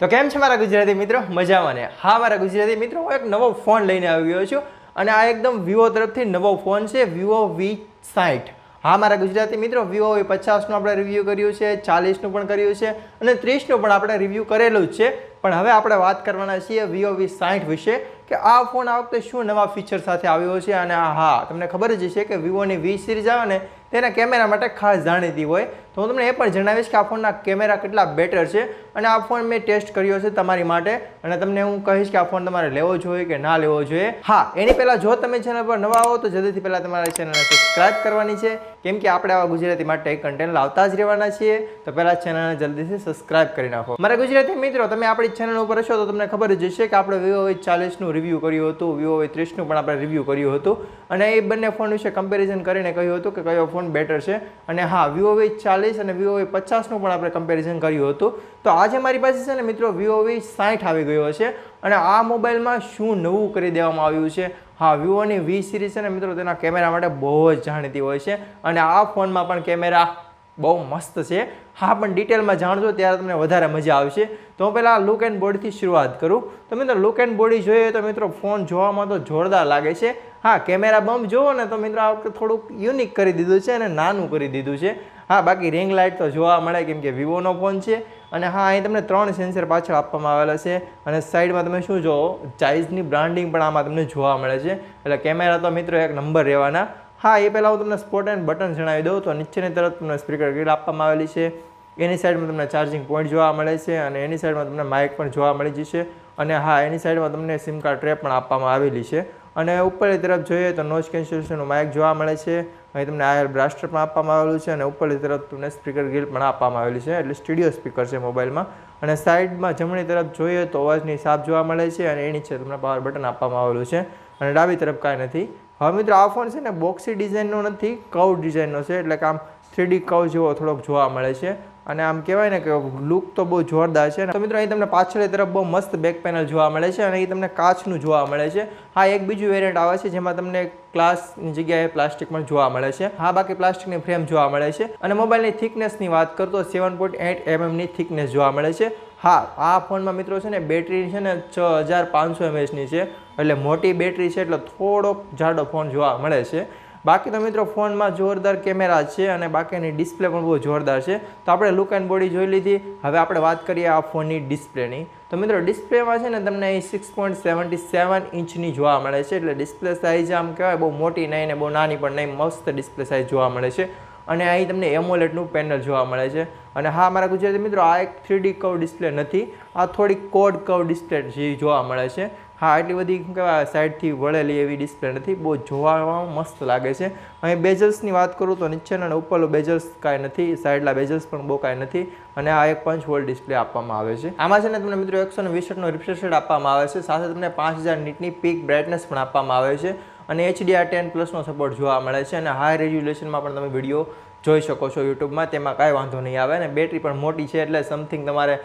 તો કેમ છે મારા ગુજરાતી મિત્રો? મજામાં ને? હા મારા ગુજરાતી મિત્રો, હું એક નવો ફોન લઈને આવી ગયો છું અને આ એકદમ વિવો તરફથી નવો ફોન છે, વિવો V60. હા મારા ગુજરાતી મિત્રો, વિવો V50નું આપણે રિવ્યૂ કર્યું છે, 40નું પણ કર્યું છે અને 30નું પણ આપણે રિવ્યૂ કરેલું જ છે. પણ હવે આપણે વાત કરવાના છીએ વિવો V60 વિશે કે આ ફોન આ વખતે શું નવા ફીચર સાથે આવ્યો છે. અને હા, તમને ખબર જ છે કે વિવોની V સિરીઝ આવે ને તેના કેમેરા માટે ખાસ જાણીતી હોય, તો હું તમને એ પણ જણાવીશ કે આ ફોનના કેમેરા કેટલા બેટર છે અને આ ફોન મેં ટેસ્ટ કર્યો છે તમારી માટે અને તમને હું કહીશ કે આ ફોન તમારે લેવો જોઈએ કે ના લેવો જોઈએ. હા, એની પહેલાં જો તમે ચેનલ પર નવા આવો તો જલ્દીથી પહેલાં તમારા ચેનલને સબસ્ક્રાઇબ કરવાની છે, કેમ કે આપણે આવા ગુજરાતી માટે કન્ટેન્ટ લાવતા જ રહેવાના છીએ. તો પહેલાં ચેનલને જલ્દીથી સબસ્ક્રાઇબ કરી નાખો. મારા ગુજરાતી મિત્રો, તમે આપણી ચેનલ ઉપર હશો તો તમને ખબર જ હશે કે આપણે વિવો V40નું રિવ્યૂ કર્યું હતું, વિવો V30નું પણ આપણે રિવ્યૂ કર્યું હતું અને એ બંને ફોન વિશે કમ્પેરિઝન કરીને કહ્યું હતું કે કયો ફોન બેટર છે. અને હા, વિવો V40 અને વિવો V50નું પણ આપણે કમ્પેરિઝન કર્યું હતું. તો આજે મારી પાસે છે ને મિત્રો વિવો V60 આવી ગયો છે અને આ મોબાઈલમાં શું નવું કરી દેવામાં આવ્યું છે. હા, વિવોની V સિરીઝ છે ને મિત્રો, તેના કેમેરા માટે બહુ જ જાણીતી હોય છે અને આ ફોનમાં પણ કેમેરા બહુ મસ્ત છે. હા, પણ ડિટેલમાં જાણજો ત્યારે તમને વધારે મજા આવશે. તો હું પહેલાં લુક એન્ડ બોડીથી શરૂઆત કરું. તો મિત્રો લુક એન્ડ બોડી જોઈએ તો મિત્રો ફોન જોવામાં તો જોરદાર લાગે છે. હા, કેમેરા બમ્પ જુઓ ને તો મિત્રો આ વખતે થોડુંક યુનિક કરી દીધું છે અને નાનું કરી દીધું છે. હા, બાકી રિંગ લાઇટ તો જોવા મળે કેમ કે વિવોનો ફોન છે. અને હા, અહીં તમને 3 સેન્સર પાછળ આપવામાં આવેલા છે અને સાઈડમાં તમે શું જોવો, ચાઇઝની બ્રાન્ડિંગ પણ આમાં તમને જોવા મળે છે. એટલે કેમેરા તો મિત્રો એક નંબર રહેવાના. હા, એ પહેલાં હું તમને સ્પોટ એન્ડ બટન જણાવી દઉં તો નીચેની તરફ તમને સ્પીકર ગ્રીલ આપવામાં આવેલી છે, એની સાઈડમાં તમને ચાર્જિંગ પોઈન્ટ જોવા મળે છે અને એની સાઈડમાં તમને માઇક પણ જોવા મળી જશે. અને હા, એની સાઈડમાં તમને સિમ કાર્ડ ટ્રેપ પણ આપવામાં આવેલી છે. અને ઉપરની તરફ જોઈએ તો નોઇઝ કેન્સલેશનનું માઇક જોવા મળે છે. અહીં તમને આયર બ્લાસ્ટર પણ આપવામાં આવેલું છે અને ઉપરની તરફ તમને સ્પીકર ગ્રીલ પણ આપવામાં આવેલી છે, એટલે સ્ટુડિયો સ્પીકર છે મોબાઈલમાં. અને સાઈડમાં જમણી તરફ જોઈએ તો અવાજની સાપ જોવા મળે છે અને એની છે તમને પાવર બટન આપવામાં આવેલું છે અને ડાબી તરફ કાંઈ નથી. હવે મિત્રો આ ફોન છે ને બોક્સી ડિઝાઇનનો નથી, કર્વ ડિઝાઇનનો છે, એટલે કે આમ 3D કર્વ જેવો થોડોક જોવા મળે છે અને આમ કહેવાય ને કે લુક તો બહુ જોરદાર છે. તો મિત્રો અહીં તમને પાછળની તરફ બહુ મસ્ત બેક પેનલ જોવા મળે છે અને એ તમને કાચનું જોવા મળે છે. હા, એક બીજું વેરિયન્ટ આવે છે જેમાં તમને ગ્લાસની જગ્યાએ પ્લાસ્ટિક પણ જોવા મળે છે. હા, બાકી પ્લાસ્ટિકની ફ્રેમ જોવા મળે છે. અને મોબાઈલની થિકનેસની વાત કરતો 7.8 mmની થિકનેસ જોવા મળે છે. હા, આ ફોનમાં મિત્રો છે ને બેટરી છે ને 6500 mAhની છે, એટલે મોટી બેટરી છે, એટલે થોડોક જાડો ફોન જોવા મળે છે. બાકી તો મિત્રો ફોનમાં જોરદાર કેમેરા છે અને બાકીની ડિસ્પ્લે પણ બહુ જોરદાર છે. તો આપણે લુક એન્ડ બોડી જોઈ લીધી. હવે આપણે વાત કરીએ આ ફોનની ડિસ્પ્લેની. તો મિત્રો ડિસ્પ્લેમાં છે ને તમને અહીં 6.77 ઇંચની જોવા મળે છે, એટલે ડિસ્પ્લે સાઇઝ આમ કહેવાય બહુ મોટી નહીં ને બહુ નાની પણ નહીં, મસ્ત ડિસ્પ્લે સાઇઝ જોવા મળે છે. અને અહીં તમને એમોલેડનું પેનલ જોવા મળે છે. અને હા મારા ગુજરાતી મિત્રો, આ એક 3D કર્વ ડિસ્પ્લે નથી, આ થોડી કોડ કર્વ ડિસ્પ્લે જેવી જોવા મળે છે. હા, એટલી બધી કહેવાય સાઈડથી વળેલી એવી ડિસ્પ્લે નથી, બહુ જોવામાં મસ્ત લાગે છે. અહીં બેઝલ્સની વાત કરું તો નીચેના અને ઉપરનું બેઝલ્સ કાંઈ નથી, સાઈડના બેઝલ્સ પણ બહુ કાંઈ નથી અને આ એક 5 વોલ્ટ ડિસ્પ્લે આપવામાં આવે છે. આમાં છે ને તમને મિત્રો 120 રિફ્રેશ રેટ આપવામાં આવે છે, સાથે તમને 5000 નીટની પીક બ્રાઇટનેસ પણ આપવામાં આવે છે અને HDR10+નો સપોર્ટ જોવા મળે છે અને હાઈ રેઝોલ્યુશનમાં પણ તમે વિડીયો જોઈ શકો છો યુટ્યુબમાં, તેમાં કાંઈ વાંધો નહીં આવે. અને બેટરી પણ મોટી છે, એટલે સમથિંગ તમારે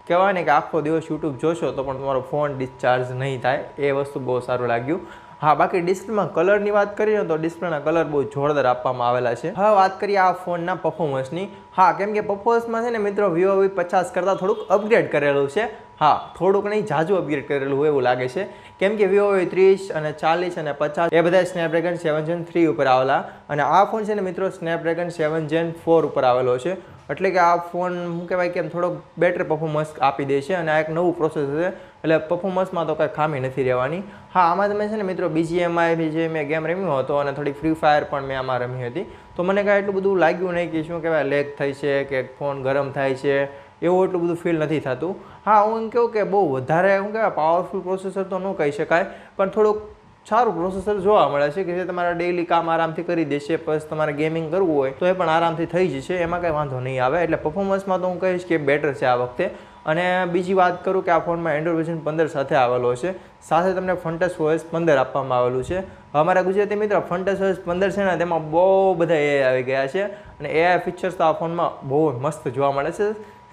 કહેવાય ને કે આખો દિવસ યુટ્યુબ જોશો તો પણ તમારો ફોન ડિસ્ચાર્જ નહીં થાય, એ વસ્તુ બહુ સારું લાગ્યું. હા, બાકી ડિસ્પ્લેમાં કલરની વાત કરીએ તો ડિસ્પ્લેના કલર બહુ જોરદાર આપવામાં આવેલા છે. હવે વાત કરીએ આ ફોનના પરફોર્મન્સની. હા, કેમ કે પરફોર્મન્સમાં છે ને મિત્રો વિવો V50 કરતાં થોડુંક અપગ્રેડ કરેલું છે. હા, થોડુંક નહીં, ઝાઝું અપગ્રેડ કરેલું હોય એવું લાગે છે, કેમ કે વિવો V30 અને 40 અને 50 એ બધા સ્નેપડ્રેગન 7 Gen 3 ઉપર આવેલા અને આ ફોન છે ને મિત્રો સ્નેપડ્રેગન 7 Gen 4 ઉપર આવેલો છે. એટલે કે આ ફોન શું કહેવાય કે થોડોક બેટર પરફોર્મન્સ આપી દે છે અને આ એક નવું પ્રોસેસર છે, એટલે પરફોર્મન્સમાં તો કાંઈ ખામી નથી રહેવાની. હા, આમાં તમે છે ને મિત્રો BGMI જે મેં ગેમ રમ્યો હતો અને થોડી ફ્રી ફાયર પણ મેં આમાં રમી હતી, તો મને કાંઈ એટલું બધું લાગ્યું નહીં કે શું કહેવાય લેગ થઈ છે કે ફોન ગરમ થાય છે, એવું એટલું બધું ફીલ નથી થતું. હા, હું એમ કહું કે બહુ વધારે શું કહેવાય પાવરફુલ પ્રોસેસર તો ન કહી શકાય, પણ થોડુંક સારું પ્રોસેસર જોવા મળે છે કે જે તમારા ડેઇલી કામ આરામથી કરી દેશે, પ્લસ તમારે ગેમિંગ કરવું હોય તો એ પણ આરામથી થઈ જશે, એમાં કાંઈ વાંધો નહીં આવે. એટલે પરફોર્મન્સમાં તો હું કહીશ કે બેટર છે આ વખતે. અને બીજી વાત કરું કે આ ફોનમાં એન્ડ્રોઇડ વર્ઝન 15 સાથે આવેલો છે, સાથે તમને ફન્ટસ OS 15 આપવામાં આવેલું છે. અમારા ગુજરાતી મિત્રો ફન્ટસ OS 15 છે ને તેમાં બહુ બધા AI આવી ગયા છે અને AI ફીચર્સ તો આ ફોનમાં બહુ મસ્ત જોવા મળે છે.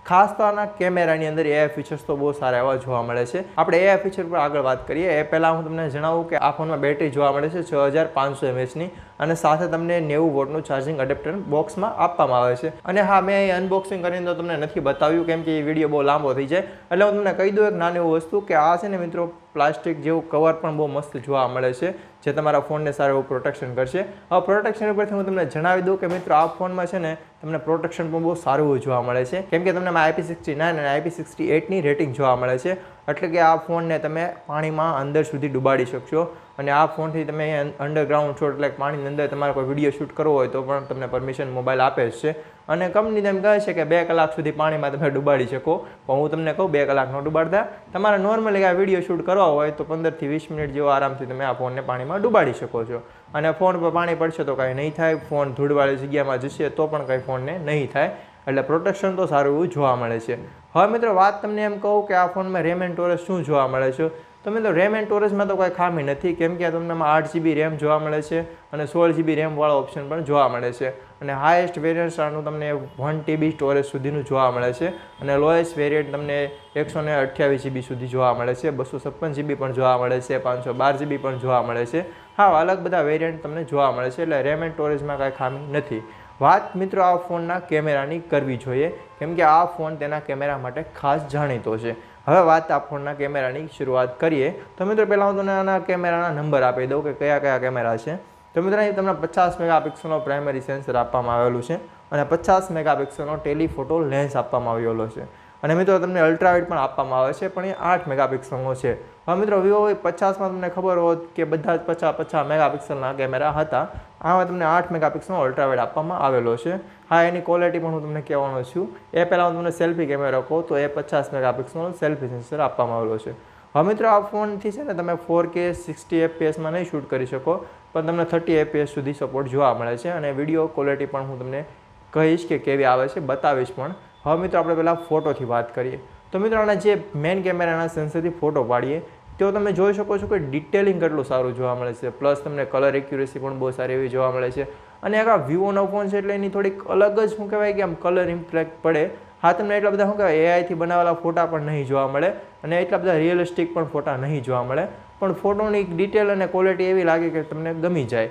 ખાસ તો આના કેમેરાની અંદર AI ફીચર્સ તો બહુ સારા એવા જોવા મળે છે. આપણે AI ફીચર પર આગળ વાત કરીએ એ પહેલાં હું તમને જણાવું કે આ ફોનમાં બેટરી જોવા મળે છે 6500 mAhની અને સાથે તમને 90 વોટનું ચાર્જિંગ એડેપ્ટર બોક્સમાં આપવામાં આવે છે. અને હા, મેં અહીં અનબોક્સિંગ કરીને તો તમને નથી બતાવ્યું કેમ કે એ વિડીયો બહુ લાંબો થઈ જાય, એટલે હું તમને કહી દઉં એક નાની એવી વસ્તુ કે આ છે ને મિત્રો પ્લાસ્ટિક જેવું કવર પણ બહુ મસ્ત જોવા મળે છે, જે તમારા ફોનને સારું એવું પ્રોટેક્શન કરશે. હવે પ્રોટેક્શન ઉપરથી હું તમને જણાવી દઉં કે મિત્રો આ ફોનમાં છે ને તમને પ્રોટેક્શન પણ બહુ સારું એવું જોવા મળે છે, કેમ કે તમને IP69 અને IP68ની રેટિંગ જોવા મળે છે. એટલે કે આ ફોનને તમે પાણીમાં અંદર સુધી ડૂબાડી શકશો, અને આ ફોનથી તમે અંડરગ્રાઉન્ડ છો એટલે પાણીની અંદર તમારે કોઈ વિડીયો શૂટ કરવો હોય તો પણ તમને પરમિશન મોબાઈલ આપે જ છે. અને કંપની તેમ કહે છે કે 2 કલાક સુધી પાણીમાં તમે ડૂબાડી શકો, પણ હું તમને કહું 2 કલાક ન ડૂબાડતા. તમારે નોર્મલી આ વિડીયો શૂટ કરવા હોય તો 15 થી 20 મિનિટ જેવો આરામથી તમે આ ફોનને પાણીમાં ડૂબાડી શકો છો. અને ફોન પર પાણી પડશે તો કાંઈ નહીં થાય, ફોન ધૂળવાળી જગ્યામાં જશે તો પણ કંઈ ફોનને નહીં થાય. એટલે પ્રોટેક્શન તો સારું એવું જોવા મળે છે. હવે મિત્રો વાત તમને એમ કહું કે આ ફોનમાં રેમ એન્ડ સ્ટોરેજ શું જોવા મળે છે, તો મિત્રો રેમ એન્ડ સ્ટોરેજમાં તો કોઈ ખામી નથી, કેમ કે તમને 8GB રેમ જોવા મળે છે અને 16GB રેમવાળો ઓપ્શન પણ જોવા મળે છે. અને હાઈએસ્ટ વેરિયન્ટ આનું તમને 1TB સ્ટોરેજ સુધીનું જોવા મળે છે, અને લોએસ્ટ વેરિયન્ટ તમને 128GB સુધી જોવા મળે છે, 256GB પણ જોવા મળે છે, 512GB પણ જોવા મળે છે. હા, અલગ બધા વેરિયન્ટ તમને જોવા મળે છે, એટલે રેમ એન્ડ સ્ટોરેજમાં કાંઈ ખામી નથી. વાત મિત્રો આ ફોનના કેમેરાની કરવી જોઈએ, કેમ કે આ ફોન તેના કેમેરા માટે ખાસ જાણીતો છે. હવે વાત આ ફોનના કેમેરાની શરૂઆત કરીએ તો મિત્રો પહેલાં હું તમને આના કેમેરાના નંબર આપી દઉં કે કયા કયા કેમેરા છે. તો મિત્રો અહીં તમને 50 મેગાપિક્સલનો પ્રાઇમરી સેન્સર આપવામાં આવેલું છે અને 50 મેગાપિક્સલનો ટેલિફોટો લેન્સ આપવામાં આવેલો છે. અને મિત્રો તમને અલ્ટ્રાવાઇડ પણ આપવામાં આવે છે, પણ એ 8 મેગાપિક્સલનો છે. હવે મિત્રો વિવો Y50માં તમને ખબર હોત કે બધા જ 50 મેગાપિક્સલના કેમેરા હતા, આમાં તમને 8 મેગાપિક્સલનો અલ્ટ્રાવાઇડ આપવામાં આવેલો છે. હા, એની ક્વોલિટી પણ હું તમને કહેવાનો છું. એ પહેલાં હું તમને સેલ્ફી કેમેરા કહું તો એ 50 મેગાપિક્સલનો સેલ્ફી સેન્સર આપવામાં આવેલો છે. હવે મિત્રો આ ફોનથી છે ને તમે 4K 60 FPSમાં નહીં શૂટ કરી શકો, પણ તમને 30 FPS સુધી સપોર્ટ જોવા મળે છે. અને વિડીયો ક્વોલિટી પણ હું તમને કહીશ કે કેવી આવે છે, બતાવીશ પણ. હવે મિત્રો આપણે પહેલાં ફોટોથી વાત કરીએ તો મિત્રો આના જે મેઇન કેમેરાના સેન્સરથી ફોટો પાડીએ તો તમે જોઈ શકો છો કે ડિટેલિંગ કેટલું સારું જોવા મળે છે, પ્લસ તમને કલર એક્યુરેસી પણ બહુ સારી એવી જોવા મળે છે. અને આ વિવોનો ફોન છે એટલે એની થોડીક અલગ જ શું કહેવાય કે આમ કલર ઇમ્પેક્ટ પડે. હા, તમને એટલા બધા શું કહેવાય એઆઈથી બનાવેલા ફોટા પણ નહીં જોવા મળે, અને એટલા બધા રિયલિસ્ટિક પણ ફોટા નહીં જોવા મળે, પણ ફોટોની ડિટેલ અને ક્વોલિટી એવી લાગે કે તમને ગમી જાય.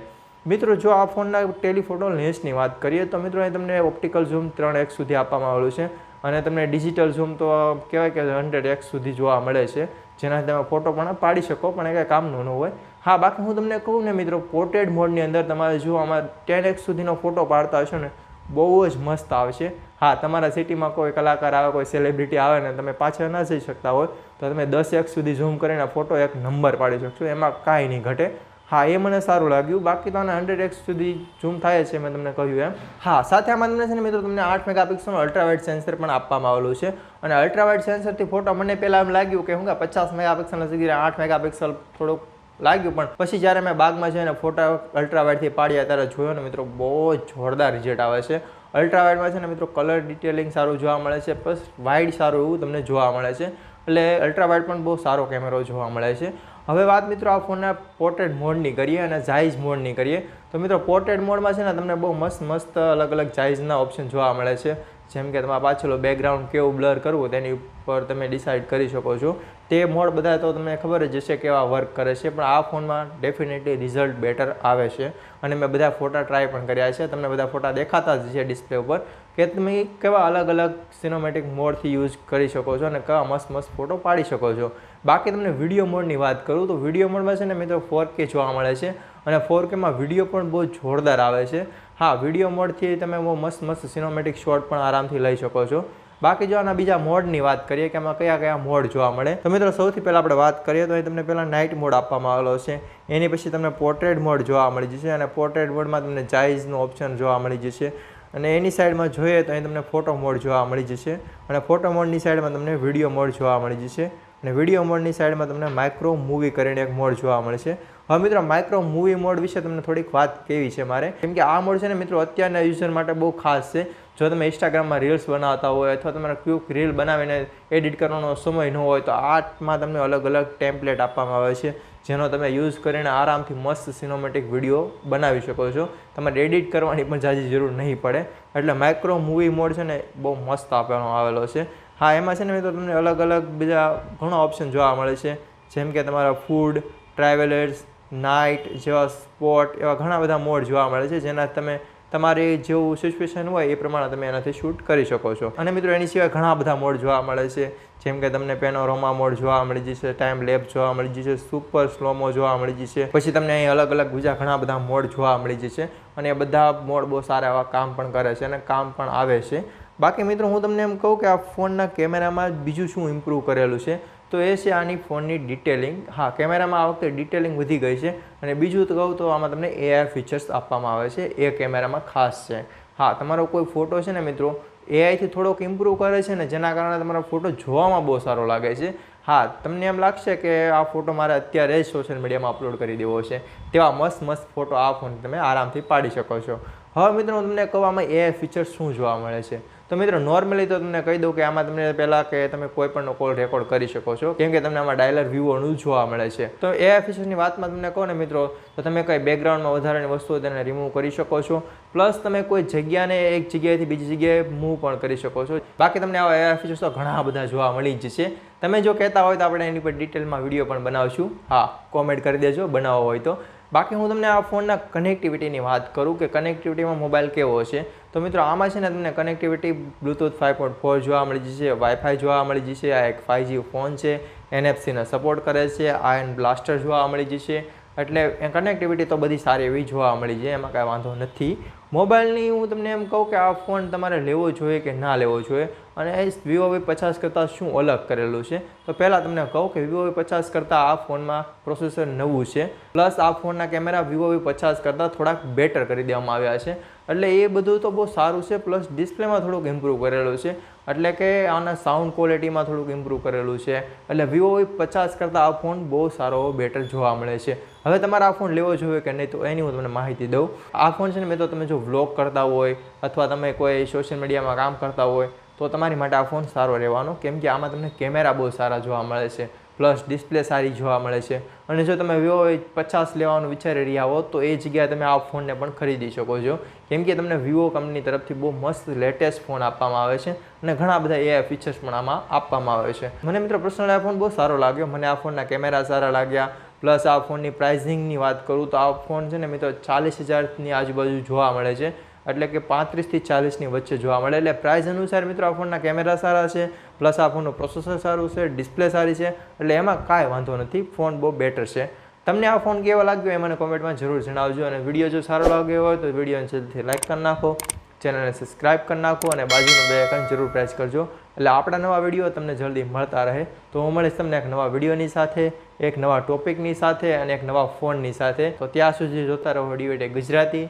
મિત્રો જો આ ફોનના ટેલિફોટો લેન્સની વાત કરીએ તો મિત્રો અહીં તમને ઓપ્ટિકલ ઝૂમ 3x સુધી આપવામાં આવેલું છે, અને તમને ડિજિટલ ઝૂમ તો કહેવાય કે 100x સુધી જોવા મળે છે, જેનાથી તમે ફોટો પણ પાડી શકો, પણ એ કાંઈ કામનું ન હોય. હા, બાકી હું તમને કહું ને મિત્રો, પોર્ટ્રેટ મોડની અંદર તમારે જો આમાં 10x સુધીનો ફોટો પાડતા હશો ને બહુ જ મસ્ત આવશે. હા, તમારા સિટીમાં કોઈ કલાકાર આવે, કોઈ સેલિબ્રિટી આવે ને તમે પાછળ ન જઈ શકતા હોય તો તમે 10x સુધી ઝૂમ કરીને ફોટો એક નંબર પાડી શકશો, એમાં કાંઈ નહીં ઘટે. હા, એ મને સારું લાગ્યું. બાકી તો આને 100x સુધી ઝૂમ થાય છે, મેં તમને કહ્યું એમ. હા, સાથે આમાં તમને છે ને મિત્રો તમને 8 મેગાપિક્સલનો અલ્ટ્રાવાઇડ સેન્સર પણ આપવામાં આવેલું છે. અને અલ્ટ્રાવાઇડ સેન્સરથી ફોટો મને પહેલાં એમ લાગ્યું કે 50 મેગાપિક્સલના જગ્યાએ 8 મેગાપિક્સલ થોડુંક લાગ્યું, પણ પછી જ્યારે મેં બાગમાં જઈને ફોટા અલ્ટ્રાવાઇડથી પાડ્યા ત્યારે જોયો ને મિત્રો બહુ જોરદાર રિઝલ્ટ આવે છે. અલ્ટ્રાવાઇડમાં છે ને મિત્રો કલર ડિટેલિંગ સારું જોવા મળે છે, પ્લસ વાઇડ સારું એવું તમને જોવા મળે છે, એટલે અલ્ટ્રાવાઇડ પણ બહુ સારો કેમેરો જોવા મળે છે. હવે વાત મિત્રો આ ફોનના પોર્ટ્રેટ મોડની કરીએ અને જાઇઝ મોડની કરીએ તો મિત્રો પોર્ટ્રેટ મોડમાં છે ને તમને બહુ મસ્ત અલગ અલગ જાઇઝના ઓપ્શન જોવા મળે છે, જેમ કે તમારા પાછળ બેકગ્રાઉન્ડ કેવું બ્લર કરવું તેની ઉપર તમે ડિસાઇડ કરી શકો છો. તે મોડ બધા તો તમને ખબર જ હશે કેવા વર્ક કરે છે, પણ આ ફોનમાં ડેફિનેટલી રિઝલ્ટ બેટર આવે છે. અને મેં બધા ફોટા ટ્રાય પણ કર્યા છે, તમને બધા ફોટા દેખાતા જ છે ડિસ્પ્લે ઉપર કે તમે કેવા અલગ અલગ સિનેમેટિક મોડથી યુઝ કરી શકો છો અને કેવા મસ્ત ફોટો પાડી શકો છો. બાકી તમને વિડીયો મોડની વાત કરું તો વિડીયો મોડમાં છે ને મિત્રો 4K જોવા મળે છે, અને 4Kમાં વિડીયો પણ બહુ જોરદાર આવે છે. હા, વિડીયો મોડથી તમે બહુ મસ્ત સિનેમેટિક શોટ પણ આરામથી લઈ શકો છો. બાકી જો આના બીજા મોડની વાત કરીએ કે આમાં કયા મોડ જોવા મળે તો મિત્રો સૌથી પહેલાં આપણે વાત કરીએ તો અહીં તમને પહેલાં નાઇટ મોડ આપવામાં આવેલો છે, એની પછી તમને પોર્ટ્રેટ મોડ જોવા મળી જશે, અને પોર્ટ્રેટ મોડમાં તમને જાઇઝનો ઓપ્શન જોવા મળી જશે. અને એની સાઈડમાં જોઈએ તો અહીં તમને ફોટો મોડ જોવા મળી જશે, અને ફોટો મોડની સાઈડમાં તમને વિડીયો મોડ જોવા મળી જશે, અને વિડીયો મોડની સાઈડમાં તમને માઇક્રો મૂવી કરીને એક મોડ જોવા મળશે. હવે મિત્રો માઇક્રો મૂવી મોડ વિશે તમને થોડીક વાત કેવી છે મારે, કેમ કે આ મોડ છે ને મિત્રો અત્યારના યુઝર માટે બહુ ખાસ છે. જો તમે ઇન્સ્ટાગ્રામમાં રીલ્સ બનાવતા હોય અથવા તમારે ક્વિક રીલ બનાવીને એડિટ કરવાનો સમય ન હોય તો આમાં તમને અલગ અલગ ટેમ્પલેટ આપવામાં આવે છે, જેનો તમે યુઝ કરીને આરામથી મસ્ત સિનેમેટિક વિડીયો બનાવી શકો છો. તમારે એડિટ કરવાની પણ ઝાઝી જરૂર નહીં પડે, એટલે માઇક્રો મૂવી મોડ છે ને બહુ મસ્ત આપવાનો આવેલો છે. હા, એમાં છે ને મિત્રો તમને અલગ અલગ બીજા ઘણા ઓપ્શન જોવા મળે છે, જેમ કે તમારા ફૂડ, ટ્રાવેલર્સ, નાઇટ જેવા સ્પોટ એવા ઘણા બધા મોડ જોવા મળે છે, જેના તમે તમારી જેવું સિચ્યુએશન હોય એ પ્રમાણે તમે એનાથી શૂટ કરી શકો છો. અને મિત્રો એની સિવાય ઘણા બધા મોડ જોવા મળે છે, જેમ કે તમને પેનોરોમા મોડ જોવા મળી જશે, ટાઈમ લેપ જોવા મળી જશે, સુપર સ્લોમો જોવા મળી જશે. પછી તમને અહીં અલગ અલગ બીજા ઘણા બધા મોડ જોવા મળી જશે અને એ બધા મોડ બહુ સારા એવા કામ પણ કરે છે અને કામ પણ આવે છે. બાકી મિત્રો હું તમને એમ કહું કે આ ફોનના કેમેરામાં બીજું શું ઇમ્પ્રૂવ કરેલું છે તો એ છે આની ફોનની ડિટેલિંગ. હા, કેમેરામાં આ વખતે ડિટેલિંગ વધી ગઈ છે અને બીજું તો કહું તો આમાં તમને AI ફીચર્સ આપવામાં આવે છે, એ કેમેરામાં ખાસ છે. હા, તમારો કોઈ ફોટો છે ને મિત્રો એઆઈથી થોડોક ઇમ્પ્રૂવ કરે છે ને, જેના કારણે તમારો ફોટો જોવામાં બહુ સારો લાગે છે. હા, તમને એમ લાગશે કે આ ફોટો મારે અત્યારે જ સોશિયલ મીડિયામાં અપલોડ કરી દેવો છે, તેવા મસ્ત મસ્ત ફોટો આ ફોન તમે આરામથી પાડી શકો છો. હવે મિત્રો હું તમને કહું આમાં AI ફીચર્સ શું જોવા મળે છે. તો મિત્રો નોર્મલી તો તમને કહી દઉં કે આમાં તમને પહેલાં કે તમે કોઈ પણનો કોલ રેકોર્ડ કરી શકો છો, કેમ કે તમને આમાં ડાયલર વ્યૂઓનું જોવા મળે છે. તો AI ફીચર્સની વાતમાં તમને કહો ને મિત્રો, તો તમે કંઈ બેકગ્રાઉન્ડમાં વધારાની વસ્તુઓ તેને રિમૂવ કરી શકો છો, પ્લસ તમે કોઈ જગ્યાને એક જગ્યાએથી બીજી જગ્યાએ મૂવ પણ કરી શકો છો. બાકી તમને આવા AI ફીચર્સ તો ઘણા બધા જોવા મળી જ છે. તમે જો કહેતા હોય તો આપણે એની પર ડિટેલમાં વિડીયો પણ બનાવશું. હા, કોમેન્ટ કરી દેજો બનાવવો હોય તો. બાકી હું તમને આ ફોનના કનેક્ટિવિટીની વાત કરું કે કનેક્ટિવિટીમાં મોબાઈલ કેવો છે. તો મિત્રો આમાં છે ને તમને કનેક્ટિવિટી બ્લૂટૂથ 5.4 જોવા મળી જશે, વાઈફાઈ જોવા મળી જશે, આ એક 5G ફોન છે, NFC સપોર્ટ કરે છે, આયન બ્લાસ્ટર જોવા મળી જશે. એટલે કનેક્ટિવિટી તો બધી સારી એવી જોવા મળી જાય, એમાં કાંઈ વાંધો નથી. મોબાઈલની હું તમને એમ કહું કે આ ફોન તમારે લેવો જોઈએ કે ના લેવો જોઈએ અને એ Vivo V50 કરતાં શું અલગ કરેલું છે. તો પહેલાં તમને કહું કે Vivo V50 કરતાં આ ફોનમાં પ્રોસેસર નવું છે, પ્લસ આ ફોનના કેમેરા Vivo V50 કરતાં થોડાક બેટર કરી દેવામાં આવ્યા છે. એટલે એ બધું તો બહુ સારું છે, પ્લસ ડિસ્પ્લેમાં થોડુંક ઇમ્પ્રૂવ કરેલું છે, એટલે કે આના સાઉન્ડ ક્વોલિટીમાં થોડુંક ઇમ્પ્રૂવ કરેલું છે. એટલે Vivo V50 કરતાં આ ફોન બહુ સારો બેટર જોવા મળે છે. હવે તમારે આ ફોન લેવો જોઈએ કે નહીં તો એની હું તમને માહિતી દઉં. આ ફોન છે ને મેં તો તમે જો વ્લોગ કરતા હોય અથવા તમે કોઈ સોશિયલ મીડિયામાં કામ કરતા હોય તો તમારી માટે આ ફોન સારો રહેવાનો, કેમ કે આમાં તમને કેમેરા બહુ સારા જોવા મળે છે, પ્લસ ડિસ્પ્લે સારી જોવા મળે છે. અને જો તમે Vivo V50 લેવાનું વિચારી રહ્યા હો તો એ જગ્યાએ તમે આ ફોનને પણ ખરીદી શકો છો, કેમ કે તમને Vivo કંપની તરફથી બહુ મસ્ત લેટેસ્ટ ફોન આપવામાં આવે છે અને ઘણા બધા AI ફીચર્સ પણ આમાં આપવામાં આવે છે. મને મિત્રો પર્સનલ આ ફોન બહુ સારો લાગ્યો, મને આ ફોનના કેમેરા સારા લાગ્યા. પ્લસ આ ફોનની પ્રાઇઝિંગની વાત કરું તો આ ફોન છે ને મિત્રો 40,000ની આજુબાજુ જોવા મળે છે, એટલે કે 35 થી 40ની વચ્ચે જોવા મળે. એટલે પ્રાઇસ અનુસાર મિત્રો આ ફોનના કેમેરા સારા છે, પ્લસ આ ફોનનું પ્રોસેસર સારું છે, ડિસ્પ્લે સારી છે, એટલે એમાં કાંઈ વાંધો નથી, ફોન બહુ બેટર છે. તમને આ ફોન કેવો લાગ્યો એ મને કોમેન્ટમાં જરૂર જણાવજો અને વિડીયો જો સારો લાગ્યો હોય તો વિડીયોને જલ્દીથી લાઇક કરી નાખો, ચેનલને સબસ્ક્રાઇબ કરી નાખો અને બાજુનું બે આઇકન જરૂર પ્રેસ કરજો, એટલે આપણા નવા વિડીયો તમને જલ્દી મળતા રહે. તો હું મળીશ તમને એક નવા વિડીયોની સાથે, એક નવા ટોપિકની સાથે અને એક નવા ફોનની સાથે. તો ત્યાં સુધી જોતા રહો વિડીયો ગુજરાતી.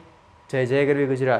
જય જય ગરવી ગુજરાત.